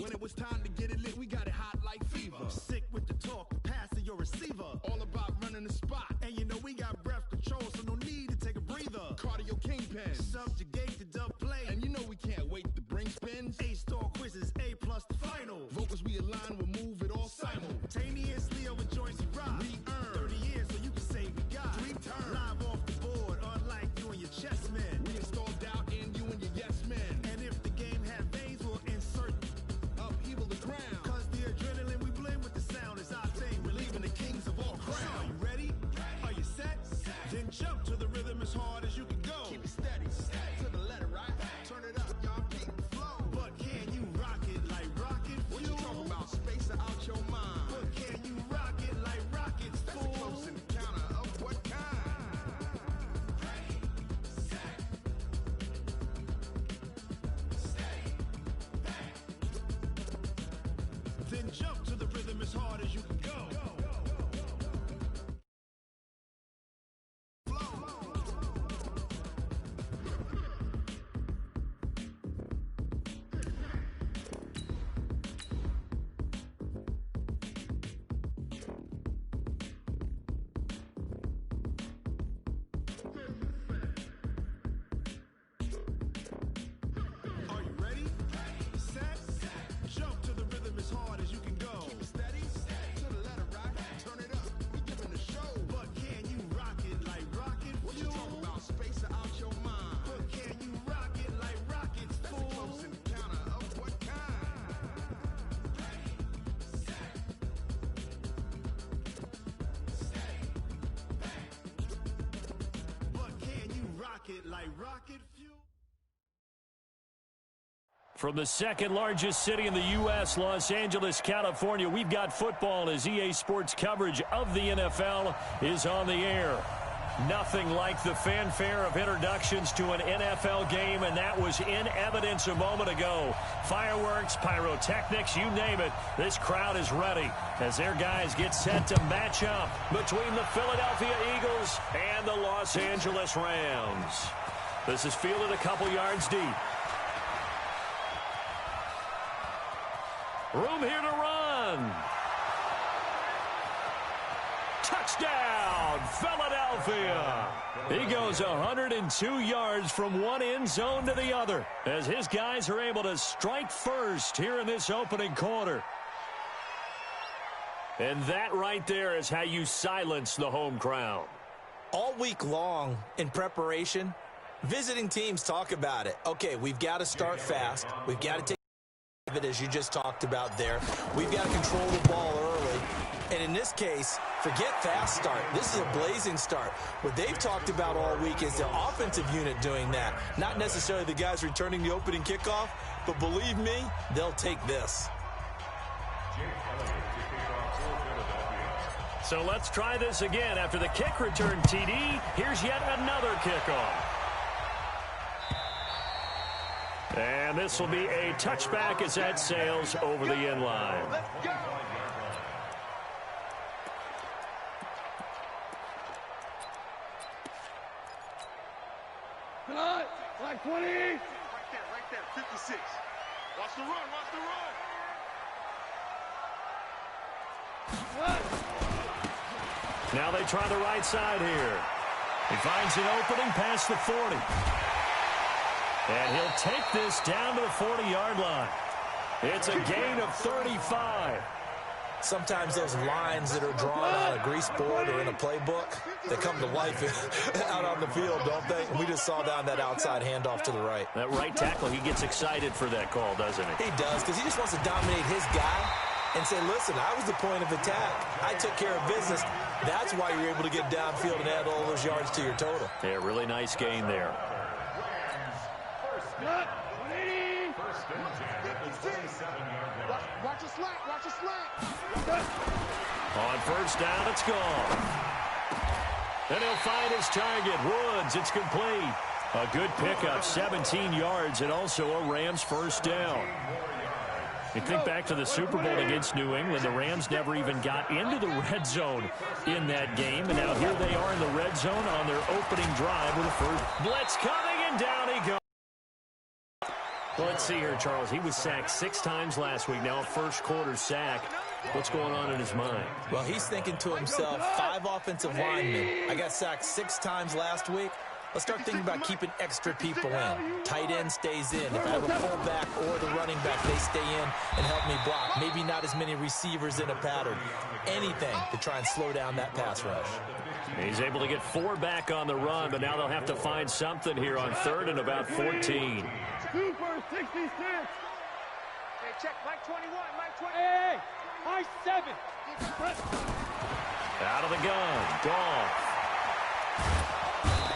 When it was time to get it lit, we got it hot like fever. Sick with the talk, pass to your receiver. All about running the spot. And you know we got breath control, so no need to take a breather. Cardio kingpin, subjugate the dub play. And you know we can't wait to bring spins. A-star quizzes, A+ the final. Vocals we align, we'll move it all simultaneously over joints we rock. We earn 30 years, so you can say we got 3 turns. Live off the board, unlike you and your chess men. We installed doubt in you and your yes men. And if the game had veins, we'll insert upheaval the ground. Cause the adrenaline we blend with the sound is our thing. We're leaving the kings of all crowns. So are you ready? Are you set? Then jump to the rhythm as hard as you can go. Keep it steady, to the letter, right? Turn it up, y'all, keep the flow. But can you rock it like rocket fuel? What you talking about? Space out your mind. But can you rock it like rockets, fool? That's a close encounter of what kind? Ready, set, steady, bang. Then jump to the rhythm as hard as you can go. Are you ready? Set, jump to the rhythm as hard as you can go. Keep it steady, to the letter, right? Turn it up, we giving the show. But can you rock it like rocket fuel? What you talking about? Space out your mind. But can you rock it like rockets, fool? That's a close encounter of what kind? Ready, set, steady, bang. But can you rock it like rocket fuel? From the second largest city in the U.S., Los Angeles, California, we've got football as EA Sports coverage of the NFL is on the air. Nothing like the fanfare of introductions to an NFL game, and that was in evidence a moment ago. Fireworks, pyrotechnics, you name it. This crowd is ready as their guys get set to match up between the Philadelphia Eagles and the Los Angeles Rams. This is fielded a couple yards deep. Room here to run. Touchdown, Philadelphia. He goes 102 yards from one end zone to the other as his guys are able to strike first here in this opening quarter. And that right there is how you silence the home crowd. All week long in preparation, visiting teams talk about it. Okay, we've got to start fast. We've got to take it, as you just talked about there. We've got to control the ball early. And in this case, forget fast start. This is a blazing start. What they've talked about all week is the offensive unit doing that. Not necessarily the guys returning the opening kickoff, but believe me, they'll take this. So let's try this again. After the kick return TD, here's yet another kickoff. And this will be a touchback as that sails over the end line. Let's go. Cut. Like 20. Right there, 56. Watch the run, Now they try the right side here. He finds an opening past the 40. And he'll take this down to the 40-yard line. It's a gain of 35. Sometimes those lines that are drawn on a grease board or in a playbook, they come to life out on the field, don't they? And we just saw down that outside handoff to the right. That right tackle, he gets excited for that call, doesn't he? He does, because he just wants to dominate his guy and say, listen, I was the point of attack. I took care of business. That's why you're able to get downfield and add all those yards to your total. Yeah, really nice gain there. Watch a slant. On first down, it's gone. And he'll find his target, Woods. It's complete. A good pickup, 17 yards, and also a Rams first down. You think back to the Super Bowl against New England, the Rams never even got into the red zone in that game. And now here they are in the red zone on their opening drive with a first blitz coming, and down he goes. Well, let's see here, Charles. He was sacked 6 times last week. Now a first-quarter sack. What's going on in his mind? Well, he's thinking to himself, 5 offensive linemen. I got sacked 6 times last week. Let's start thinking about keeping extra people in. Tight end stays in. If I have a fullback or the running back, they stay in and help me block. Maybe not as many receivers in a pattern. Anything to try and slow down that pass rush. He's able to get 4 back on the run, but now they'll have to find something here on 3rd and about 14. 2 for 66. Hey, check, Mike 21, Mike 20. Hey, Mike 7. Out of the gun, Goff.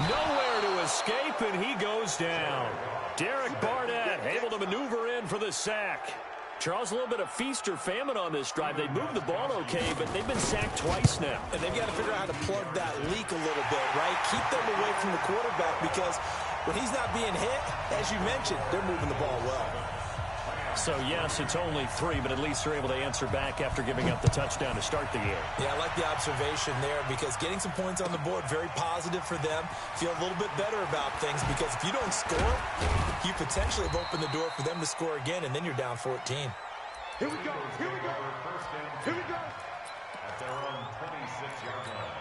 Nowhere to escape, and he goes down. Derek Barnett able to maneuver in for the sack. Charles, a little bit of feast or famine on this drive. They moved the ball okay, but they've been sacked twice now. And they've got to figure out how to plug that leak a little bit, right? Keep them away from the quarterback because when he's not being hit, as you mentioned, they're moving the ball well. So, yes, it's only 3, but at least they're able to answer back after giving up the touchdown to start the game. Yeah, I like the observation there because getting some points on the board, very positive for them. Feel a little bit better about things because if you don't score, you potentially have opened the door for them to score again, and then you're down 14. Here we go, here we go, here we go. At their own 26-yard line.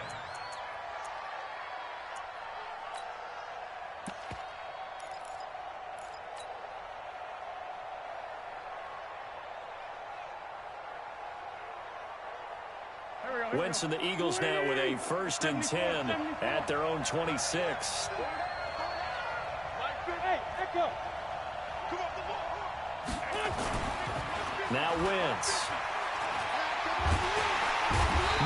Wentz and the Eagles now with a 1st and 10 at their own 26. Hey, Echo. Now Wentz.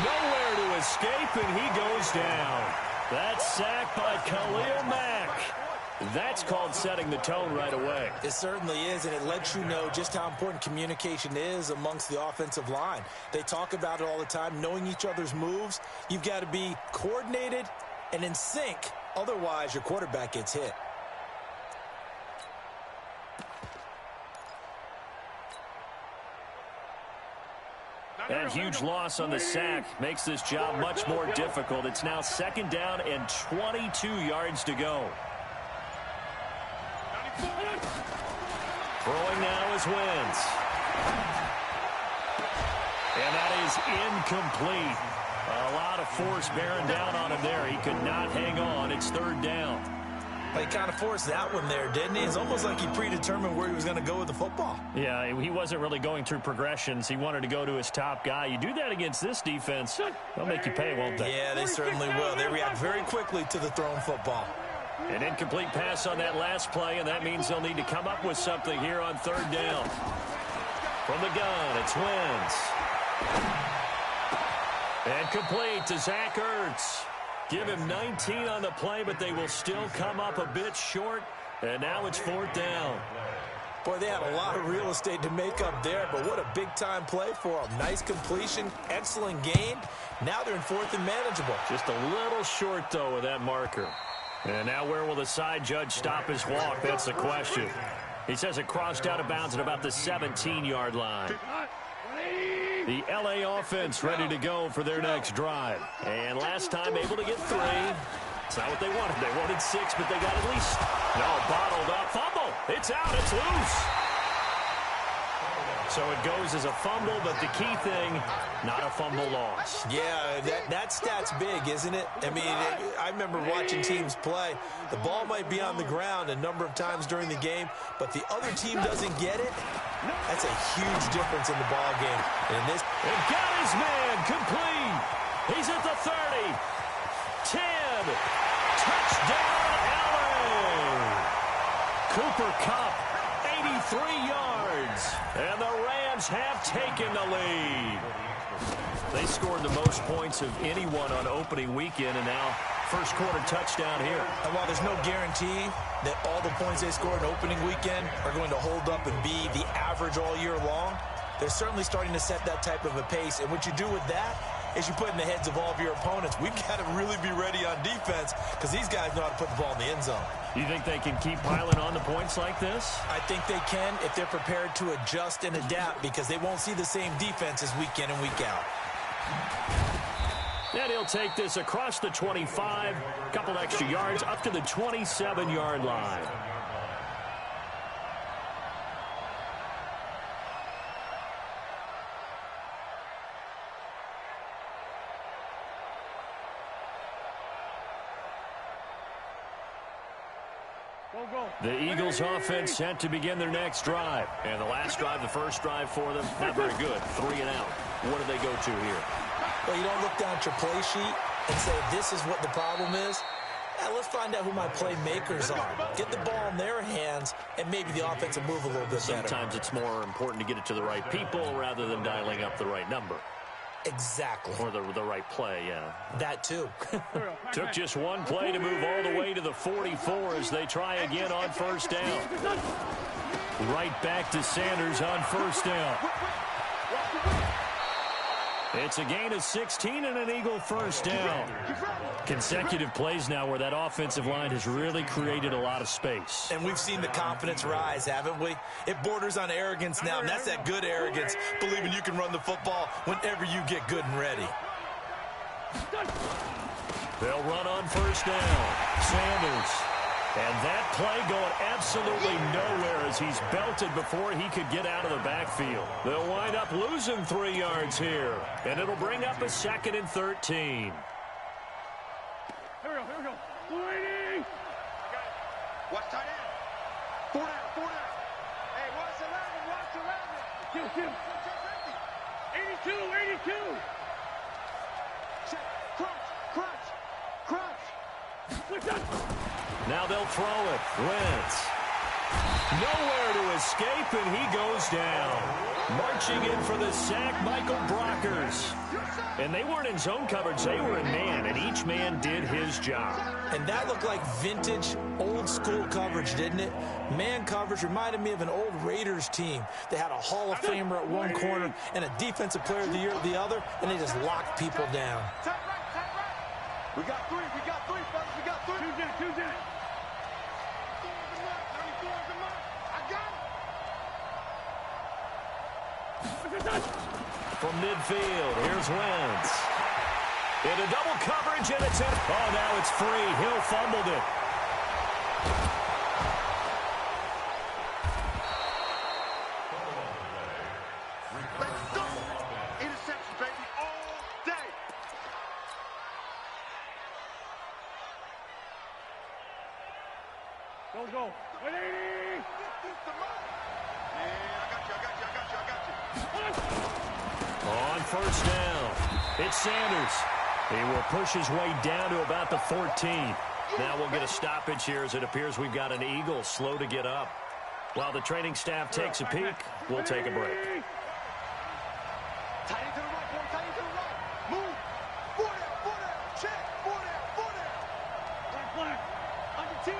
Nowhere to escape, and he goes down. That's sacked by Khalil Mack. That's called setting the tone right away. It certainly is, and it lets you know just how important communication is amongst the offensive line. They talk about it all the time, knowing each other's moves. You've got to be coordinated and in sync. Otherwise, your quarterback gets hit. That huge loss on the sack makes this job much more difficult. It's now 2nd down and 22 yards to go. Throwing now is Wentz. And that is incomplete. A lot of force bearing down on him there. He could not hang on. It's 3rd down. He kind of forced that one there, didn't he? It's almost like he predetermined where he was going to go with the football. Yeah, he wasn't really going through progressions. He wanted to go to his top guy. You do that against this defense, they'll make you pay, won't they? Yeah, they certainly will. They react very quickly to the thrown football. An incomplete pass on that last play, and that means they'll need to come up with something here on 3rd down. From the gun, it's Wentz. And complete to Zach Ertz. Give him 19 on the play, but they will still come up a bit short. And now it's 4th down. Boy, they had a lot of real estate to make up there, but what a big-time play for them. Nice completion, excellent gain. Now they're in 4th and manageable. Just a little short, though, with that marker. And now where will the side judge stop his walk? That's the question. He says it crossed out of bounds at about the 17-yard line. The L.A. offense ready to go for their next drive. And last time able to get 3. It's not what they wanted. They wanted 6, but they got at least. No, bottled up. Fumble. It's out. It's loose. So it goes as a fumble, but the key thing, not a fumble loss. Yeah, that stat's big, isn't it? I mean, I remember watching teams play. The ball might be on the ground a number of times during the game, but the other team doesn't get it. That's a huge difference in the ball game. And this, and got his man complete. He's at the 30. 10. Touchdown, LA. Cooper Kupp, 83 yards. And the Rams have taken the lead. They scored the most points of anyone on opening weekend, and now first quarter touchdown here. And while there's no guarantee that all the points they score in opening weekend are going to hold up and be the average all year long, they're certainly starting to set that type of a pace. And what you do with that is you put in the heads of all of your opponents, we've got to really be ready on defense because these guys know how to put the ball in the end zone. You think they can keep piling on the points like this? I think they can if they're prepared to adjust and adapt because they won't see the same defenses week in and week out. And he'll take this across the 25, couple extra yards up to the 27-yard line. The Eagles offense set to begin their next drive. And the last drive, the first drive for them, not very good. 3 and out. What do they go to here? Well, you don't look down at your play sheet and say, this is what the problem is. Let's find out who my playmakers are. Get the ball in their hands, and maybe the offense will move a little bit better. Sometimes it's more important to get it to the right people rather than dialing up the right number. Exactly. Or the right play, yeah. That too. Took just one play to move all the way to the 44 as they try again on first down. Right back to Sanders on first down. It's a gain of 16 and an Eagle first down. Consecutive plays now where that offensive line has really created a lot of space. And we've seen the confidence rise, haven't we? It borders on arrogance now, and that's that good arrogance, believing you can run the football whenever you get good and ready. They'll run on first down. Sanders. And that play going absolutely nowhere as he's belted before he could get out of the backfield. They'll wind up losing 3 yards here. And it'll bring up a 2nd and 13. Here we go. 280. Watch tight end. 4 down. Hey, watch 11. Kill. 82. Check. Crunch. Now they'll throw it. Wentz. Nowhere to escape, and he goes down. Marching in for the sack, Michael Brockers. And they weren't in zone coverage. They were in man, and each man did his job. And that looked like vintage, old-school coverage, didn't it? Man coverage reminded me of an old Raiders team. They had a Hall of Famer at one corner and a Defensive Player of the Year at the other, and they just locked people down. Tight right. We got three, fellas. We got 3. Who's in it? From midfield, here's Wentz. Into double coverage, and it's in. Oh, now it's free. Hill fumbled it. Let's go. Interception, baby, all day. Go. 180. On first down, it's Sanders. He will push his way down to about the 14. Now we'll get a stoppage here as it appears we've got an Eagle slow to get up. While the training staff takes a peek, we'll take a break. Tight end to the right, boy. Tight end to the right. Move. 4 down. Check. 4 down. Black. Under 10.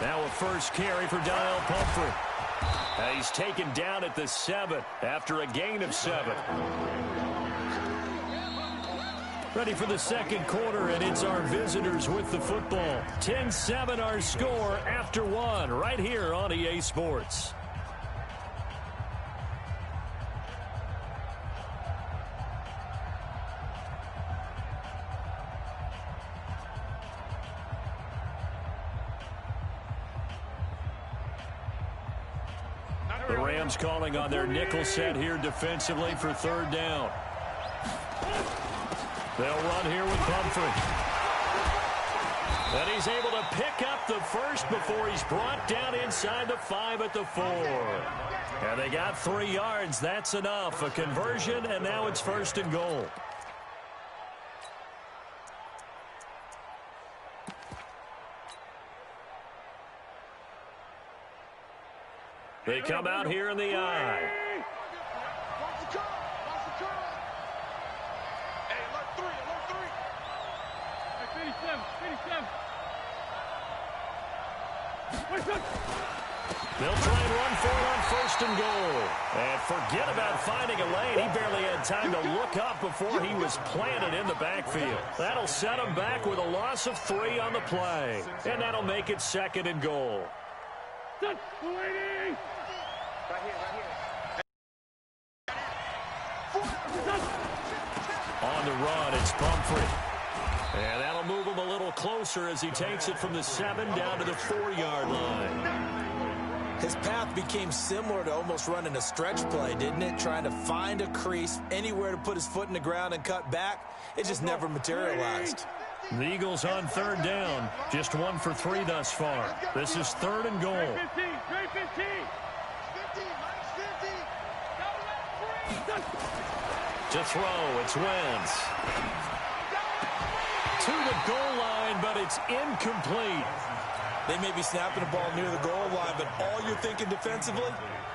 Now a first carry for Donnell Pumphrey. He's taken down at the 7 after a gain of 7. Ready for the second quarter, and it's our visitors with the football. 10-7 our score after 1 right here on EA Sports. The Rams calling on their nickel set here defensively for 3rd down. They'll run here with Pumphrey. And he's able to pick up the first before he's brought down inside the 5 at the 4. And they got 3 yards. That's enough. A conversion, and now it's 1st and goal. They come out here in the eye. Hey, alert 3. They'll try and run for it on 1st and goal. And forget about finding a lane. He barely had time to look up before he was planted in the backfield. That'll set him back with a loss of 3 on the play. And that'll make it 2nd and goal. On the run, it's Pumphrey. And that'll move him a little closer as he takes it from the 7 down to the 4-yard line. His path became similar to almost running a stretch play, didn't it? Trying to find a crease, anywhere to put his foot in the ground and cut back. It just never materialized. The Eagles on third down. Just 1 for 3 thus far. This is 3rd and goal. Trade 15. To throw, it's Wentz. To the goal line, but it's incomplete. They may be snapping the ball near the goal line, but all you're thinking defensively,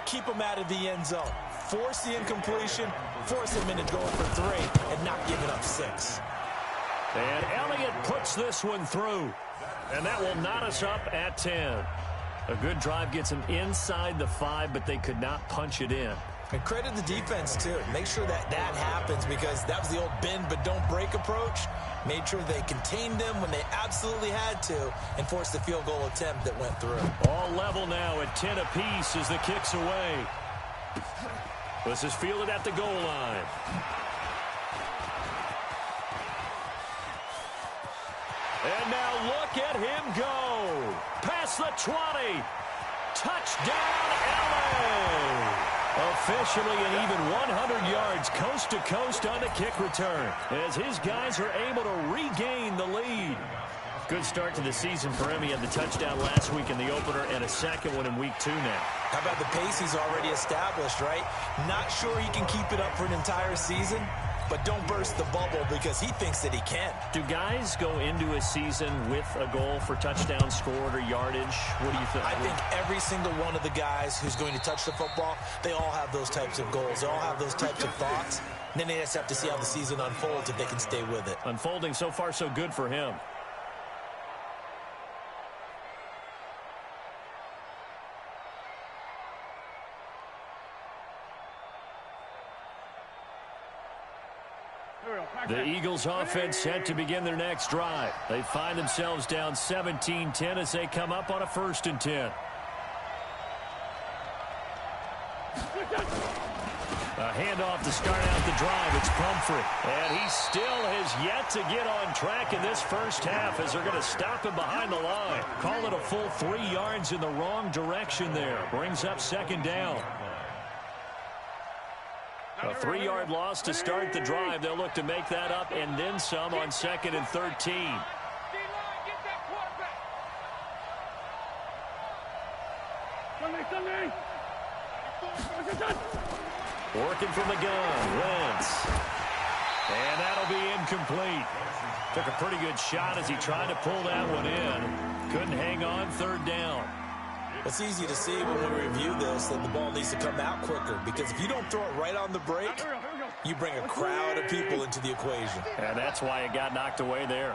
keep them out of the end zone. Force the incompletion, force them into going for 3, and not giving up 6. And Elliott puts this one through. And that will knot us up at 10. A good drive gets them inside the 5, but they could not punch it in. And credit the defense, too. Make sure that happens, because that was the old bend but don't break approach. Made sure they contained them when they absolutely had to and forced the field goal attempt that went through. All level now at 10 apiece as the kick's away. This is fielded at the goal line. And now look at him go. Past the 20. Touchdown, LA. Officially an even 100 yards coast to coast on the kick return as his guys are able to regain the lead. Good start to the season for him. He had the touchdown last week in the opener and a second one in week 2 now. How about the pace he's already established, right? Not sure he can keep it up for an entire season, but don't burst the bubble because he thinks that he can. Do guys go into a season with a goal for touchdown scored or yardage? What do you think? I think every single one of the guys who's going to touch the football, they all have those types of goals. They all have those types of thoughts. And then they just have to see how the season unfolds if they can stay with it. Unfolding so far so good for him. The Eagles offense set to begin their next drive. They find themselves down 17-10 as they come up on a 1st and 10. A handoff to start out the drive. It's Pumphrey. And he still has yet to get on track in this first half as they're going to stop him behind the line. Call it a full 3 yards in the wrong direction there. Brings up 2nd down. A 3-yard loss to start the drive. They'll look to make that up and then some on 2nd and 13. Working from the gun, Wentz. And that'll be incomplete. Took a pretty good shot as he tried to pull that one in. Couldn't hang on 3rd down. It's easy to see when we review this that the ball needs to come out quicker, because if you don't throw it right on the break, you bring a crowd of people into the equation. And that's why it got knocked away there.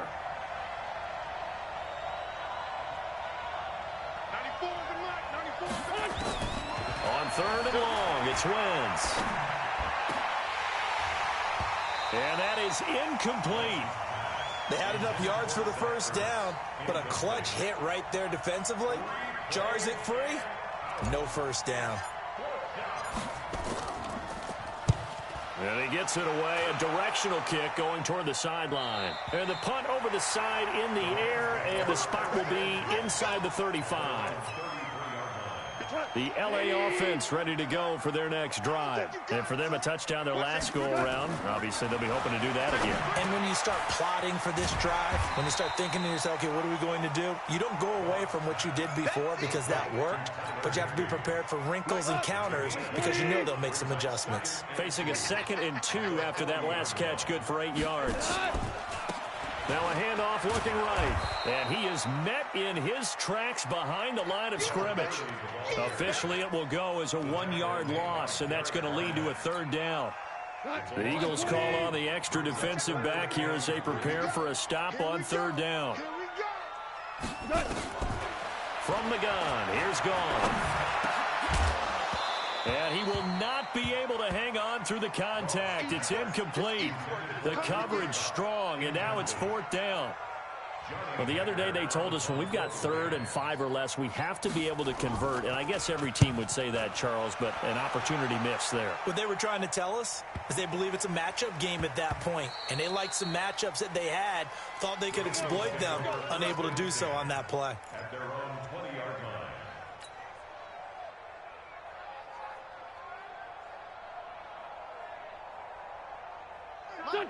94. On 3rd and long, it's Wentz. And that is incomplete. They had enough yards for the 1st down, but a clutch hit right there defensively jars it free. No 1st down. And he gets it away. A directional kick going toward the sideline. And the punt over the side in the air, and the spot will be inside the 35. The LA offense ready to go for their next drive. And for them, a touchdown their last go-around. Obviously, they'll be hoping to do that again. And when you start plotting for this drive, when you start thinking to yourself, okay, what are we going to do? You don't go away from what you did before because that worked, but you have to be prepared for wrinkles and counters because you know they'll make some adjustments. Facing a 2nd and 2 after that last catch, good for 8 yards. Now a handoff looking right. And he is met in his tracks behind the line of scrimmage. Officially, it will go as a 1-yard loss, and that's going to lead to a 3rd down. The Eagles call on the extra defensive back here as they prepare for a stop on 3rd down. From the gun, here's Gone. And he will not be able to hang on through the contact. It's incomplete. The coverage strong, and now it's 4th down. Well, the other day they told us when we've got 3rd and 5 or less, we have to be able to convert. And I guess every team would say that, Charles, but an opportunity missed there. What they were trying to tell us is they believe it's a matchup game at that point. And they liked some matchups that they had, thought they could exploit them, unable to do so on that play. At their own 20-yard line.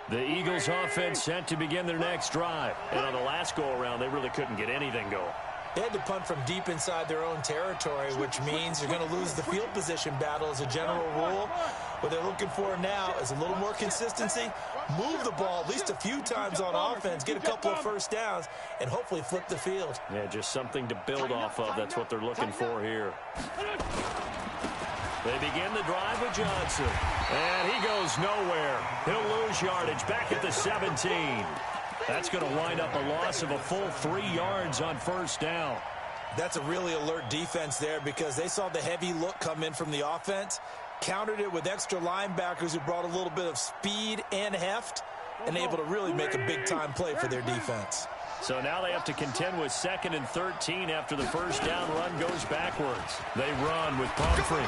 The Eagles offense set to begin their next drive. And on the last go-around, they really couldn't get anything going. They had to punt from deep inside their own territory, which means you're going to lose the field position battle as a general rule. What they're looking for now is a little more consistency, move the ball at least a few times on offense, get a couple of first downs, and hopefully flip the field. Yeah, just something to build off of. That's what they're looking for here. They begin the drive with Johnson. And he goes nowhere. He'll lose yardage back at the 17. That's going to wind up a loss of a full 3 yards on first down. That's a really alert defense there because they saw the heavy look come in from the offense, countered it with extra linebackers who brought a little bit of speed and heft, and able to really make a big-time play for their defense. So now they have to contend with 2nd and 13 after the first down run goes backwards. They run with Pumphrey.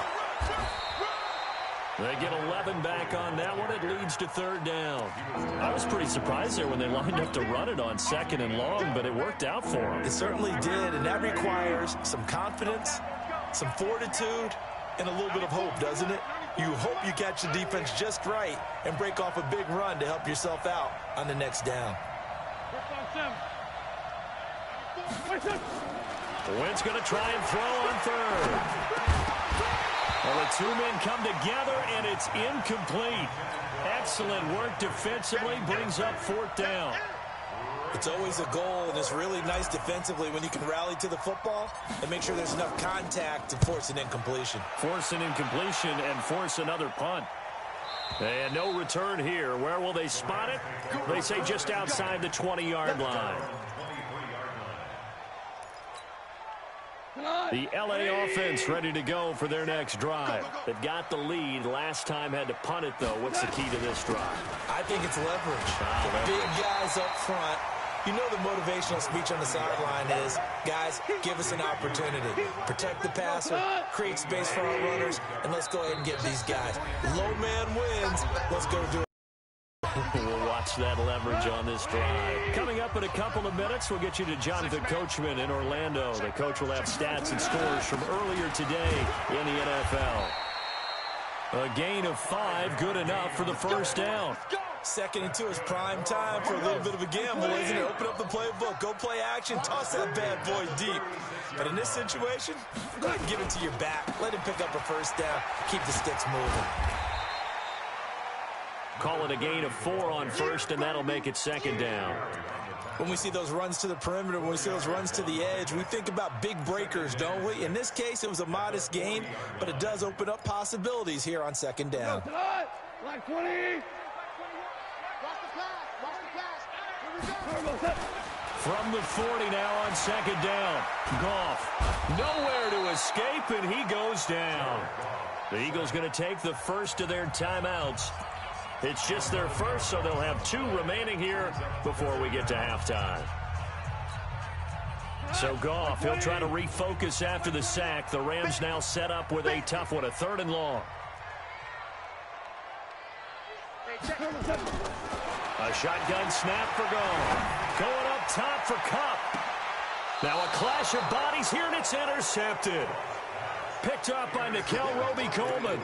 They get 11 back on that one. It leads to 3rd down. I was pretty surprised there when they lined up to run it on 2nd and long, but it worked out for them. It certainly did, and that requires some confidence, some fortitude, and a little bit of hope, doesn't it? You hope you catch the defense just right and break off a big run to help yourself out on the next down. Wentz going to try and throw on 3rd. Well, the 2 men come together, and it's incomplete. Excellent work defensively, brings up 4th down. It's always a goal, and it's really nice defensively when you can rally to the football and make sure there's enough contact to force an incompletion. Force an incompletion and force another punt. And no return here. Where will they spot it? They say just outside the 20-yard line. The L.A. offense ready to go for their next drive. They've got the lead. Last time had to punt it, though. What's the key to this drive? I think it's leverage. The big guys up front. You know the motivational speech on the sideline is, guys, give us an opportunity. Protect the passer, create space for our runners, and let's go ahead and get these guys. Low man wins. Let's go do it. We'll watch that leverage on this drive. Coming up in a couple of minutes, we'll get you to Jonathan Coachman in Orlando. The coach will have stats and scores from earlier today in the NFL. A gain of 5, good enough for the first down. 2nd and 2 is prime time for a little bit of a gamble, isn't it? Open up the playbook, go play action, toss that bad boy deep. But in this situation, go ahead and give it to your back. Let him pick up a first down, keep the sticks moving. Call it a gain of 4 on first, and that'll make it 2nd down. When we see those runs to the perimeter, when we see those runs to the edge, we think about big breakers, don't we? In this case, it was a modest gain, but it does open up possibilities here on 2nd down. Like 20. From the 40 now on 2nd down. Goff nowhere to escape, and he goes down. The Eagles going to take the first of their timeouts. It's just their first, so they'll have 2 remaining here before we get to halftime. So Goff, he'll try to refocus after the sack. The Rams now set up with a tough one, a 3rd and long. A shotgun snap for Goff. Going up top for Kupp. Now a clash of bodies here, and it's intercepted. Picked up by Nickel Roby-Coleman.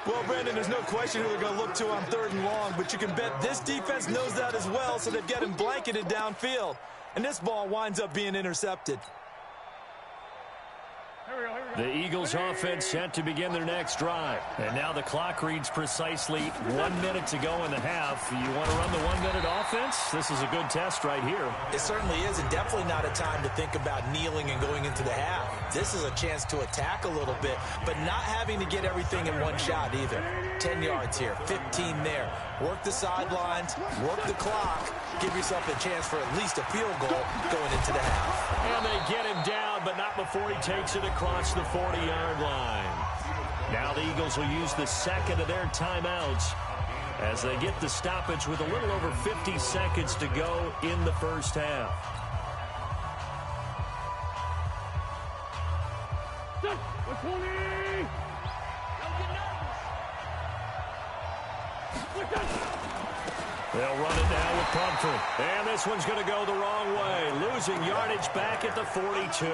Well, Brandon, there's no question who they're going to look to on 3rd and long, but you can bet this defense knows that as well, so they've got him blanketed downfield. And this ball winds up being intercepted. The Eagles offense set to begin their next drive. And now the clock reads precisely 1 minute to go in the half. You want to run the 1-minute offense? This is a good test right here. It certainly is, and definitely not a time to think about kneeling and going into the half. This is a chance to attack a little bit, but not having to get everything in one shot either. 10 yards here, 15 there. Work the sidelines, work the clock, give yourself a chance for at least a field goal going into the half. And they get him down, but not before he takes it across the 40-yard line. Now the Eagles will use the 2nd of their timeouts as they get the stoppage with a little over 50 seconds to go in the first half. They'll run it now with Pumphrey. And this one's going to go the wrong way. Losing yardage back at the 42.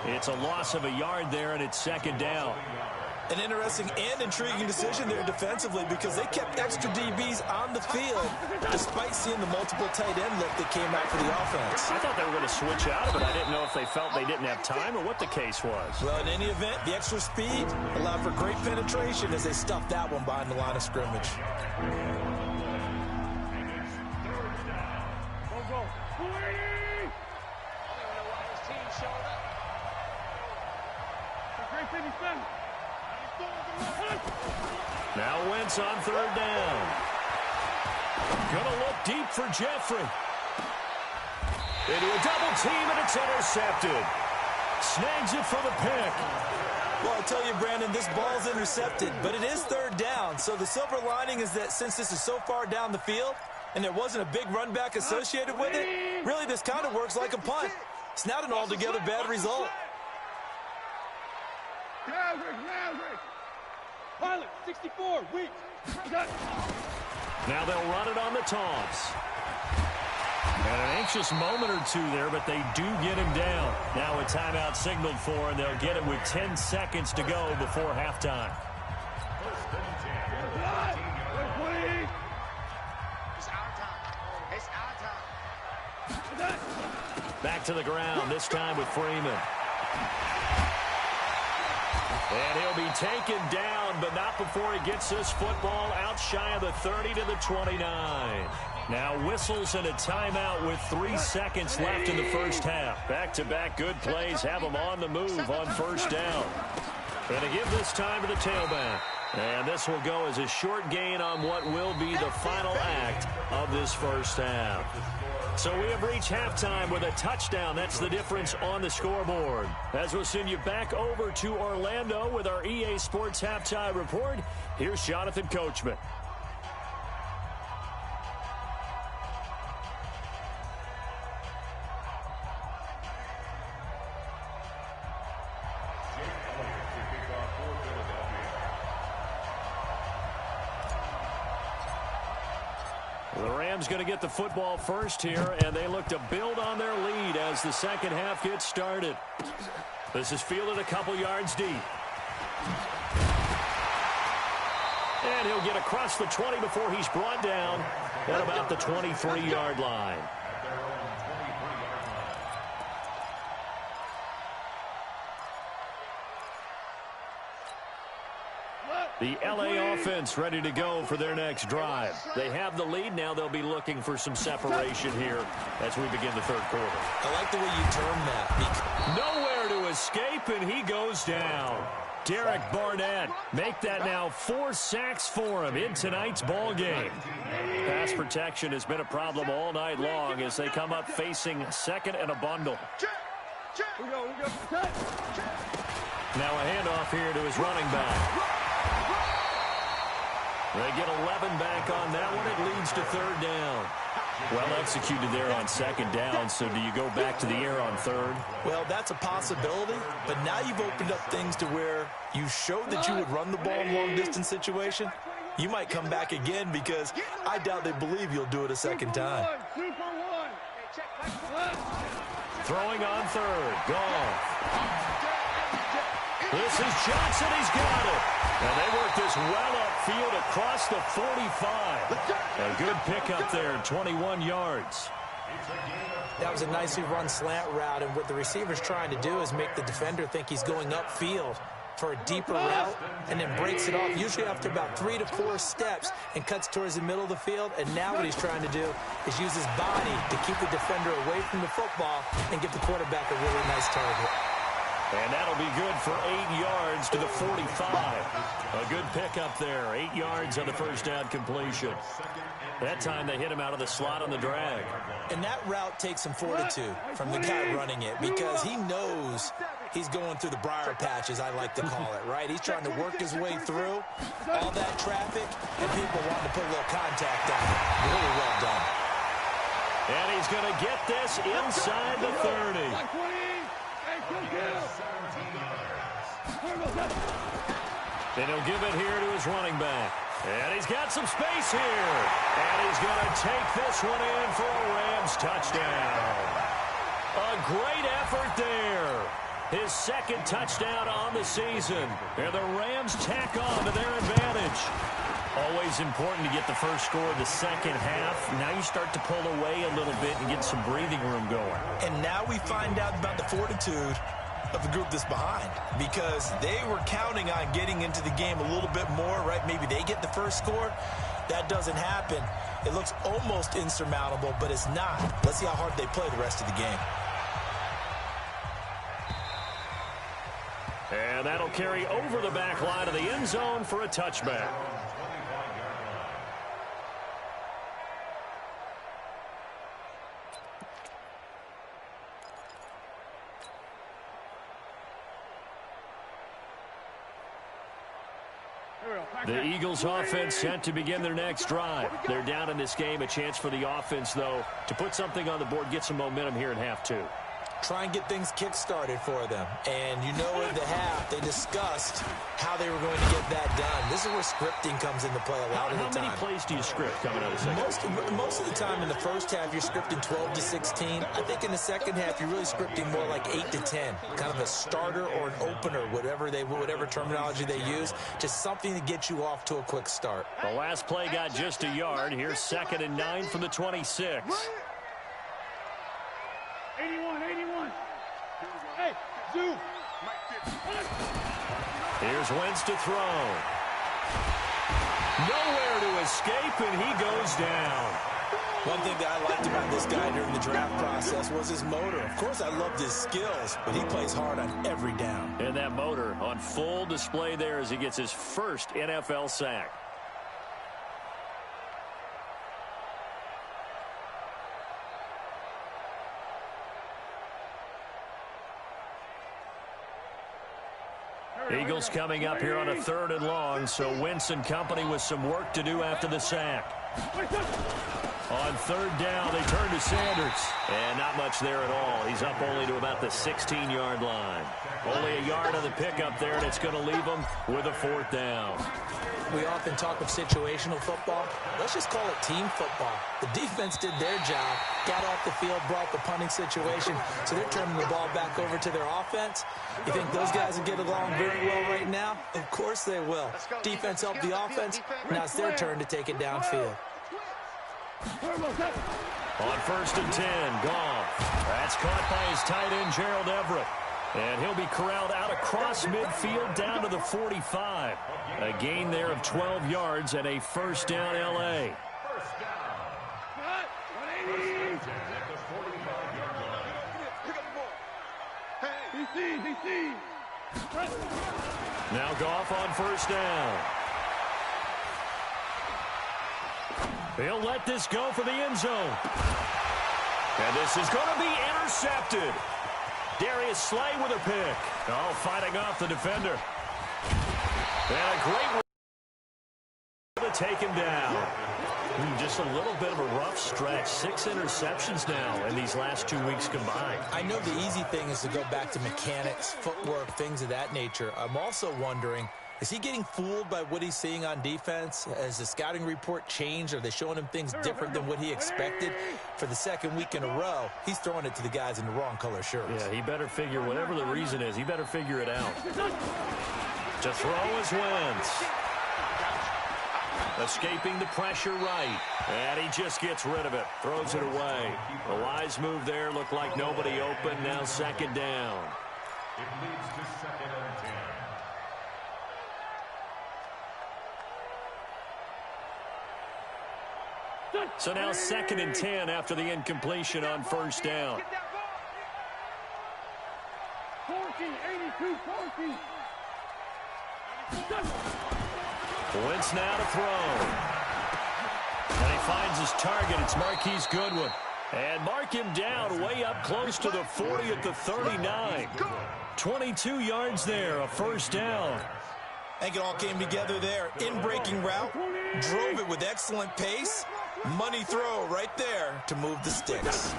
It's a loss of a yard there, and it's 2nd down. An interesting and intriguing decision there defensively because they kept extra DBs on the field despite seeing the multiple tight end look that came out for the offense. I thought they were going to switch out of it. I didn't know if they felt they didn't have time or what the case was. Well, in any event, the extra speed allowed for great penetration as they stuffed that one behind the line of scrimmage. Now Wentz on third down. Gonna look deep for Jeffrey. Into a double team, and it's intercepted. Snags it for the pick. Well, I tell you, Brandon, this ball's intercepted, but it is third down. So the silver lining is that since this is so far down the field and there wasn't a big run back associated with it, really this kind of works like a punt. It's not an altogether bad result. Pilot, 64, weak. Now they'll run it on the toss. And an anxious moment or two there, but they do get him down. Now a timeout signaled for, and they'll get it with 10 seconds to go before halftime. Back to the ground, this time with Freeman. And he'll be taken down, but not before he gets this football out shy of the 30 to the 29. Now whistles and a timeout with 3 seconds left in the first half. Back-to-back good plays have them on the move on first down. Going to give this time to the tailback. And this will go as a short gain on what will be the final act of this first half. So we have reached halftime with a touchdown. That's the difference on the scoreboard. As we'll send you back over to Orlando with our EA Sports Halftime Report, here's Jonathan Coachman. The Rams going to get the football first here, and they look to build on their lead as the second half gets started. This is fielded a couple yards deep. And he'll get across the 20 before he's brought down at about the 23-yard line. The LA offense ready to go for their next drive. They have the lead. Now they'll be looking for some separation here as we begin the third quarter. I like the way you term that. Nowhere to escape, and he goes down. Derek Barnett, make that now 4 sacks for him in tonight's ball game. Pass protection has been a problem all night long as they come up facing second and a bundle. Now a handoff here to his running back. They get 11 back on that one. It leads to third down. Well executed there on second down, so do you go back to the air on third? Well, that's a possibility, but now you've opened up things to where you showed that you would run the ball in long-distance situation. You might come back again because I doubt they believe you'll do it a second time. Throwing on third. Goff. This is Johnson. He's got it. And they work this well upfield across the 45. A good pickup there, 21 yards. That was a nicely run slant route, and what the receiver's trying to do is make the defender think he's going upfield for a deeper route and then breaks it off, usually after about 3 to 4 steps, and cuts towards the middle of the field. And now what he's trying to do is use his body to keep the defender away from the football and give the quarterback a really nice target. And that'll be good for 8 yards to the 45. A good pickup there. 8 yards on the first down completion. That time they hit him out of the slot on the drag. And that route takes some fortitude from the guy running it because he knows he's going through the briar patch, as I like to call it, right? He's trying to work his way through all that traffic and people wanting to put a little contact on it. Really well done. And he's going to get this inside the 30. And he'll give it here to his running back. And he's got some space here. And he's going to take this one in for a Rams touchdown. A great effort there. His second touchdown on the season. And the Rams tack on to their advantage. Always important to get the first score of the second half. Now you start to pull away a little bit and get some breathing room going. And now we find out about the fortitude of the group that's behind, because they were counting on getting into the game a little bit more, right? Maybe they get the first score. That doesn't happen. It looks almost insurmountable, but it's not. Let's see how hard they play the rest of the game. And that'll carry over the back line of the end zone for a touchback. The Eagles offense set to begin their next drive. They're down in this game. A chance for the offense, though, to put something on the board, get some momentum here in half two. Try and get things kick-started for them. And you know at the half, they discussed how they were going to get that done. This is where scripting comes into play a lot of the time. How many plays do you script coming out of the second? Most of the time in the first half, you're scripting 12 to 16. I think in the second half, you're really scripting more like 8 to 10. Kind of a starter or an opener, whatever terminology they use. Just something to get you off to a quick start. The last play got just a yard. Here's 2nd and 9 from the 26. 81. Hey, Zoo. Here's Wentz to throw. Nowhere to escape, and he goes down. One thing that I liked about this guy during the draft process was his motor. Of course, I loved his skills, but he plays hard on every down. And that motor on full display there as he gets his first NFL sack. Eagles coming up here on a 3rd and long, so Wentz and company with some work to do after the sack. On 3rd down, they turn to Sanders. And not much there at all. He's up only to about the 16-yard line. Only a yard on the pickup there, and it's going to leave him with a 4th down. We often talk of situational football. Let's just call it team football. The defense did their job, got off the field, brought the punting situation, so they're turning the ball back over to their offense. You think those guys will get along very well right now? Of course they will. Defense helped the offense. Now it's their turn to take it downfield. On 1st and 10, Goff. That's caught by his tight end, Gerald Everett. And he'll be corralled out across midfield down to the 45. A gain there of 12 yards and a 1st down, L.A. Now Goff on 1st down. He'll let this go for the end zone. And this is going to be intercepted. Darius Slay with a pick. Oh, fighting off the defender. And a great to take him down. Just a little bit of a rough stretch. 6 interceptions now in these last 2 weeks combined. I know the easy thing is to go back to mechanics, footwork, things of that nature. I'm also wondering, is he getting fooled by what he's seeing on defense? Has the scouting report changed? Are they showing him things different than what he expected? For the 2nd week in a row, he's throwing it to the guys in the wrong color shirts. Yeah, he better figure, whatever the reason is, he better figure it out. To throw is Wentz. Escaping the pressure right. And he just gets rid of it. Throws it away. A wise move there. Looked like nobody open. Now 2nd down. It leads to 2nd and 10. So now 2nd and 10 after the incompletion on 1st down. 82-40. Wentz now to throw. And he finds his target. It's Marquise Goodwin. And mark him down way up close to the 40 at the 39. 22 yards there, a 1st down. I think it all came together there. In-breaking route, drove it with excellent pace. Money throw right there to move the sticks.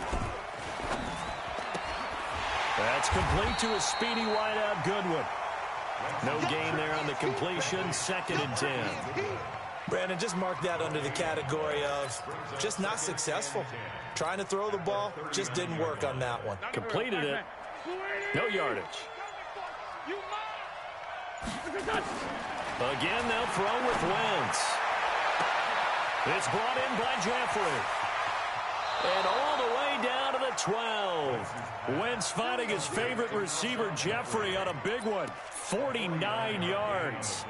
That's complete to a speedy wideout Goodwin. No gain there on the completion. 2nd and 10. Brandon, just mark that under the category of just not successful. Trying to throw the ball, just didn't work on that one. Completed it. No yardage. Again, they'll throw with Wentz. It's brought in by Jeffrey. And all the way down to the 12. Wentz finding his favorite receiver, Jeffrey, on a big one. 49 yards.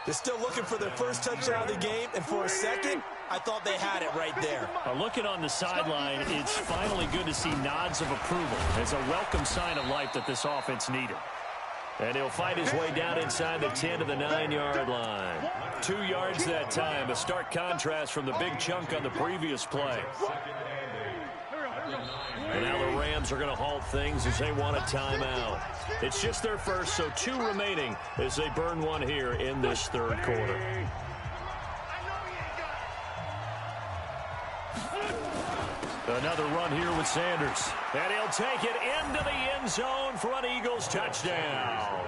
They're still looking for their first touchdown of the game, and for a second, I thought they had it right there. Looking on the sideline, it's finally good to see nods of approval. It's a welcome sign of life that this offense needed. And he'll fight his way down inside the 10 to the 9-yard line. 2 yards that time, a stark contrast from the big chunk on the previous play. And now the Rams are going to halt things as they want a timeout. It's just their first, so 2 remaining as they burn one here in this third quarter. Another run here with Sanders. And he'll take it into the end zone for an Eagles touchdown.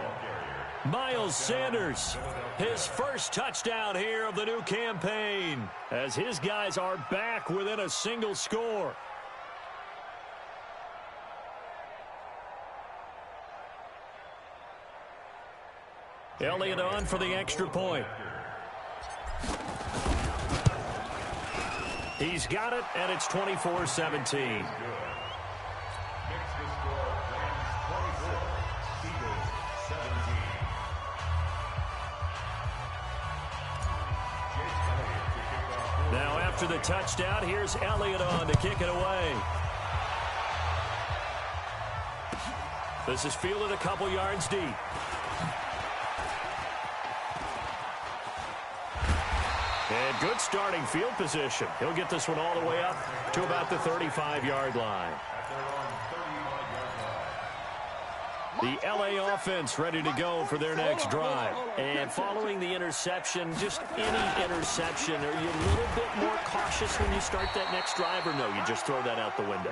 Miles Sanders, his first touchdown here of the new campaign, as his guys are back within a single score. Elliott on for the extra point. He's got it, and it's 24-17. Now after the touchdown, here's Elliott on to kick it away. This is fielded a couple yards deep. And good starting field position. He'll get this one all the way up to about the 35-yard line. The LA offense ready to go for their next drive. And following the interception, just any interception, are you a little bit more cautious when you start that next drive, or no, you just throw that out the window?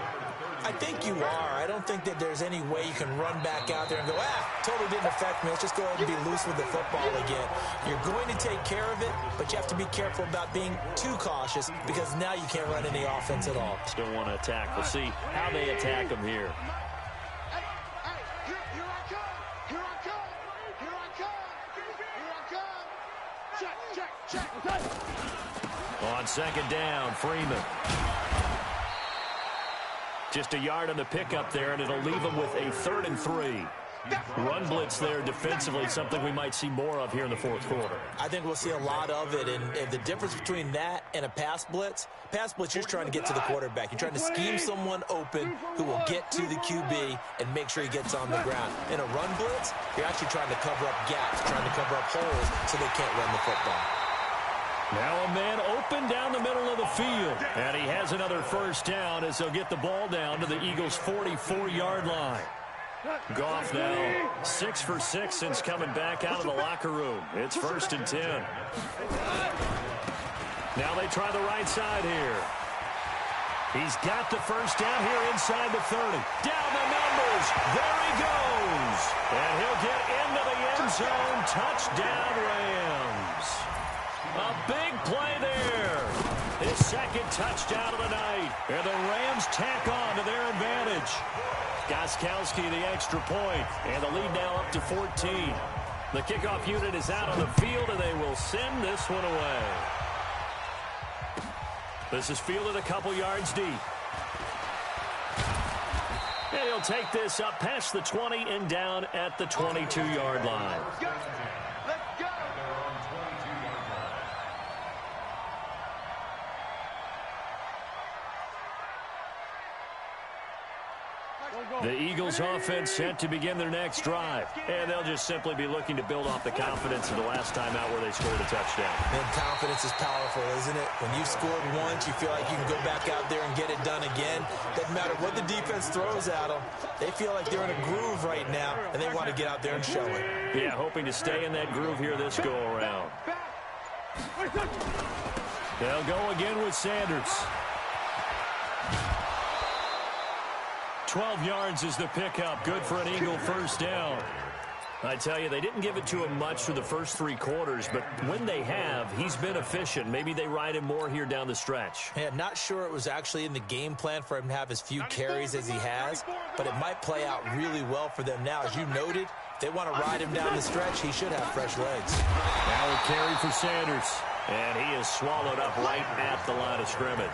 I think you are. I don't think that there's any way you can run back out there and go, totally didn't affect me. Let's just go ahead and be loose with the football again. You're going to take care of it, but you have to be careful about being too cautious because now you can't run any offense at all. Still want to attack. We'll see how they attack them here. On second down, Freeman. Just a yard on the pickup there, and it'll leave them with a 3rd and 3. Run blitz there defensively, something we might see more of here in the fourth quarter. I think we'll see a lot of it, and the difference between that and a pass blitz, you're trying to get to the quarterback. You're trying to scheme someone open who will get to the QB and make sure he gets on the ground. In a run blitz, you're actually trying to cover up gaps, trying to cover up holes so they can't run the football. Now a man open down the middle of the field. And he has another first down as they'll get the ball down to the Eagles' 44-yard line. Goff now 6 for 6 since coming back out of the locker room. It's 1st and 10. Now they try the right side here. He's got the first down here inside the 30. Down the numbers. There he goes. And he'll get into the end zone. Touchdown, Rams. A big play there. His second touchdown of the night. And the Rams tack on to their advantage. Gostkowski the extra point. And the lead now up to 14. The kickoff unit is out on the field, and they will send this one away. This is fielded a couple yards deep. And he'll take this up past the 20 and down at the 22-yard line. The Eagles offense set to begin their next drive. And they'll just simply be looking to build off the confidence of the last time out where they scored a touchdown. And confidence is powerful, isn't it? When you've scored once, you feel like you can go back out there and get it done again. Doesn't matter what the defense throws at them. They feel like they're in a groove right now, and they want to get out there and show it. Yeah, hoping to stay in that groove here this go-around. They'll go again with Sanders. 12 yards is the pickup. Good for an Eagle first down. I tell you, they didn't give it to him much for the first 3 quarters, but when they have, he's been efficient. Maybe they ride him more here down the stretch. Yeah, not sure it was actually in the game plan for him to have as few carries as he has, but it might play out really well for them now. As you noted, they want to ride him down the stretch, he should have fresh legs. Now a carry for Sanders. And he is swallowed up right at the line of scrimmage.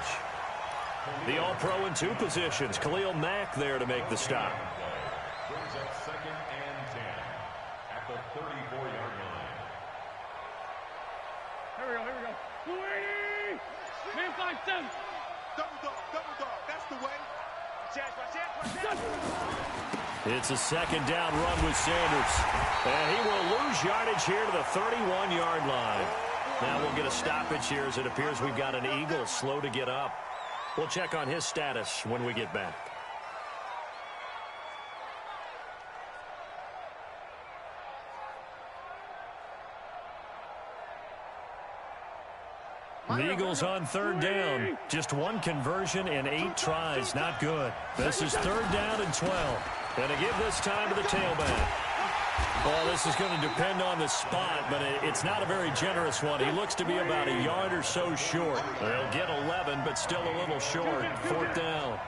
The All-Pro in 2 positions. Khalil Mack there to make the stop. Brings up 2nd and 10 at the 34-yard line. Here we go. 280! Man 5-7. Double dog. That's the way. It's a 2nd down run with Sanders. And he will lose yardage here to the 31-yard line. Now we'll get a stoppage here as it appears we've got an Eagle slow to get up. We'll check on his status when we get back. The Eagles on 3rd down. Just 1 conversion in 8 tries. Not good. This is 3rd down and 12. And to give this time to the tailback. Well, this is going to depend on the spot, but it's not a very generous one. He looks to be about a yard or so short. They'll get 11, but still a little short. 4th down.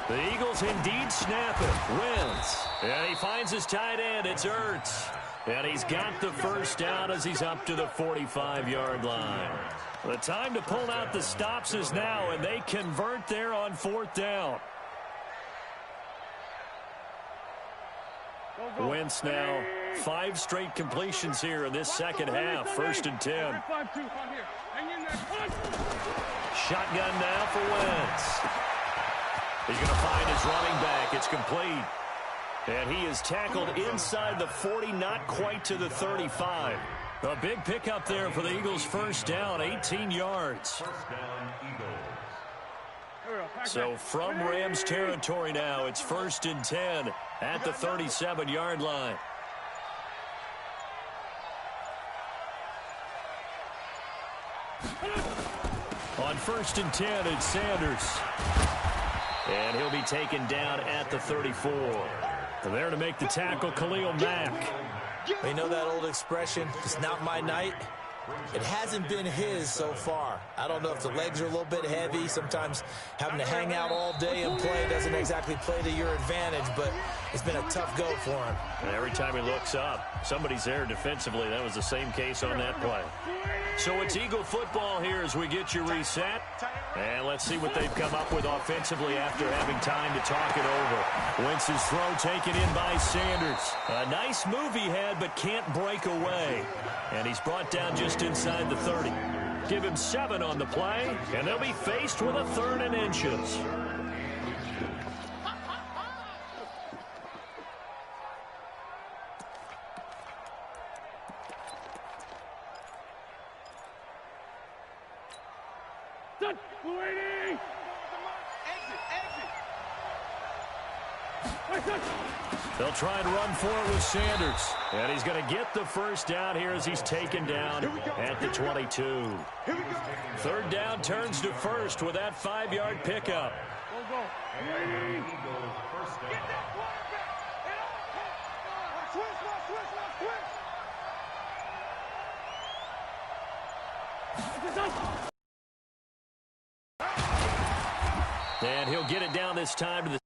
The Eagles indeed snap it. Wins. And he finds his tight end. It's Ertz. And he's got the 1st down as he's up to the 45-yard line. The time to pull out the stops is now, and they convert there on 4th down. Wentz now 5 straight completions here in this second half. 1st and 10. Shotgun now for Wentz. He's going to find his running back. It's complete. And he is tackled inside the 40, not quite to the 35. A big pickup there for the Eagles' 1st down, 18 yards. 1st down, Eagles. So from Rams territory now, it's 1st and 10 at the 37-yard line. On 1st and 10, it's Sanders. And he'll be taken down at the 34. There to make the tackle, Khalil Mack. You know that old expression, it's not my night? It hasn't been his so far. I don't know if the legs are a little bit heavy. Sometimes having to hang out all day and play doesn't exactly play to your advantage, but it's been a tough go for him. And every time he looks up, somebody's there defensively. That was the same case on that play. So it's Eagle football here as we get you reset. And let's see what they've come up with offensively after having time to talk it over. Wentz's throw taken in by Sanders. A nice move he had, but can't break away. And he's brought down just inside the 30. Give him 7 on the play, and they'll be faced with a 3rd and inches. They'll try and run for it with Sanders. And he's going to get the 1st down here as he's taken down at the 22. 3rd down turns to 1st with that 5-yard pickup. And he'll get it down this time to the